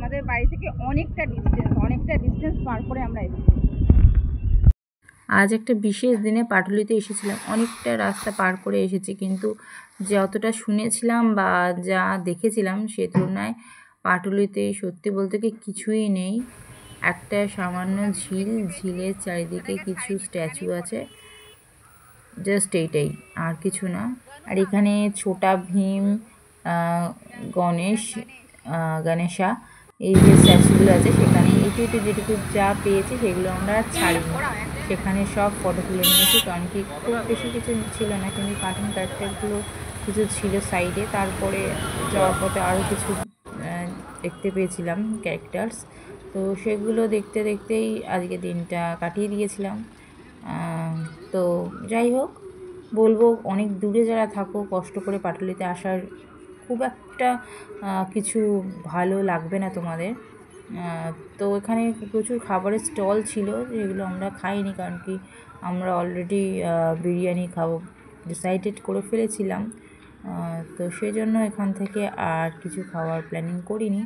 আমাদের বাড়ি থেকে অনেকটা ডিস্টেন্স পার করে আমরা এসেছি। আজ একটা বিশেষ দিনে পাটুলিতে এসেছিলাম, অনেকটা রাস্তা পার করে এসেছি, কিন্তু যতটা শুনেছিলাম বা যা দেখেছিলাম সে তুলনায় পাটুলিতে সত্যি বলতে কি কিছুই নেই। একটা সামান্য ঝিলের চারিদিকে কিছু স্ট্যাচু আছে, জাস্ট এইটাই, আর কিছু না। আর এখানে ছোটা ভীম, গণেশা এই যে স্ট্যাচুগুলো আছে সেখানে একটু যেটুকু যা পেয়েছি সেগুলো আমরা ছাড়িনি, সেখানে সব ফটো তুলে নিয়েছি, কারণ কি খুব বেশি কিছু ছিল না, কিন্তু কার্টুন ক্যারেক্টারগুলো কিছু ছিল সাইডে। তারপরে যাওয়ার পথে আরও কিছু দেখতে পেয়েছিলাম ক্যারেক্টার্স, তো সেগুলো দেখতে দেখতেই আজকে দিনটা কাটিয়ে দিয়েছিলাম। তো যাই হোক, বলবো অনেক দূরে যারা থাকো কষ্ট করে পাটুলিতে আসার খুব একটা কিছু ভালো লাগবে না তোমাদের। তো এখানে প্রচুর খাবারের স্টল ছিল, যেগুলো আমরা খাইনি, কারণ কি আমরা অলরেডি বিরিয়ানি খাবো ডিসাইডেড করে ফেলেছিলাম। তো সেই জন্য এখান থেকে আর কিছু খাওয়ার প্ল্যানিং করিনি।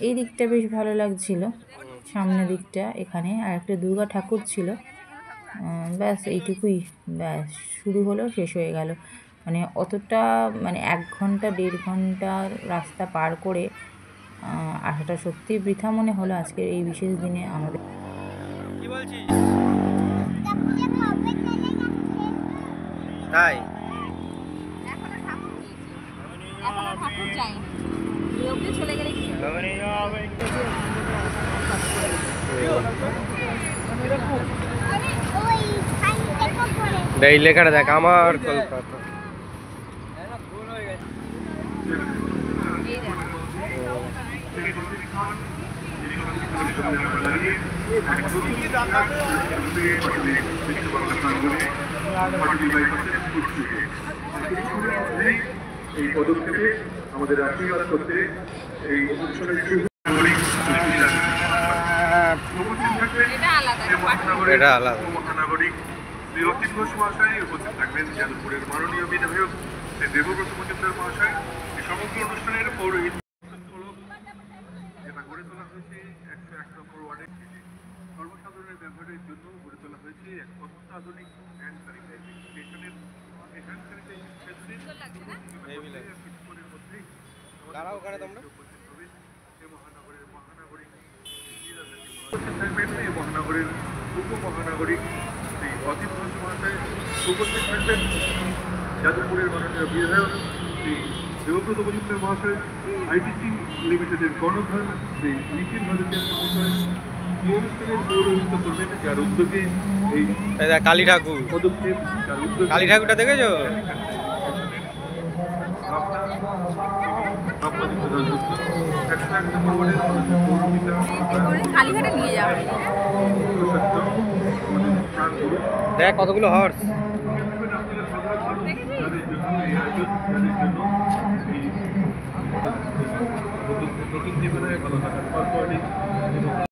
এই দিকটা বেশ ভালো লাগছিল, সামনের দিকটা এখানে আর একটা দুর্গা ঠাকুর ছিল। ব্যাস এইটুকুই, ব্যাস শুরু হলো শেষ হয়ে গেল, মানে অতটা, মানে 1 ঘন্টা 1.5 ঘন্টার রাস্তা পার করে আসাটা সত্যিই বৃথা মনে হলো আজকের এই বিশেষ দিনে আমাদের। কি বলছিস? তাই ঠাকুর যায়নি, চলে গেলে এই লেখাটা দেখ, আমার কলকাতা। এই পদক্ষেপে আমাদের আশীর্বাদ করতে এই অনুষ্ঠানের এটা আলাদা মহানাগরিক শ্রী অতীন ঘোষ মহাশয় উপস্থিত থাকবেন, যাদবপুরের মাননীয় বিধায়ক শ্রী দেবব্রত মজুমদার মহাশয়। এই সমগ্র অনুষ্ঠানের পৌরোহিত্য যেটা গড়ে তোলা হয়েছে 101 নম্বর ওয়ার্ডে সর্বসাধারণের ব্যবহারের জন্য গড়ে তোলা হয়েছে এক অত্যাধুনিক হ্যান্ড স্যানিটাইজিং স্টেশনের হ্যান্ড স্যানিটাইজিং স্টেশনের মধ্যে দাঁড়াও ওখানে তোমরা। মহানগরের উপমহানাগরিক শ্রী অতীন ঘোষ মহাশয় উপস্থিত থাকবেন, যাদবপুরের মাননীয় বিধায়ক শ্রী দেবব্রত মজুমদার মহাশয়, আইটিসি লিমিটেডের কর্ণধার শ্রী নিখিল ভারতীয় মহাশয় এই অনুষ্ঠানের পৌরোহিত্য করবেন, যার উদ্যোগে এই কালী ঠাকুর পদক্ষেপ, যার উদ্যোগে কালী ঠাকুরটা দেখেছো? কালীঘাটে নিয়ে যাবে। দেখ কতগুলো হর্স। নতুন জীবনে ভালো থাকার পর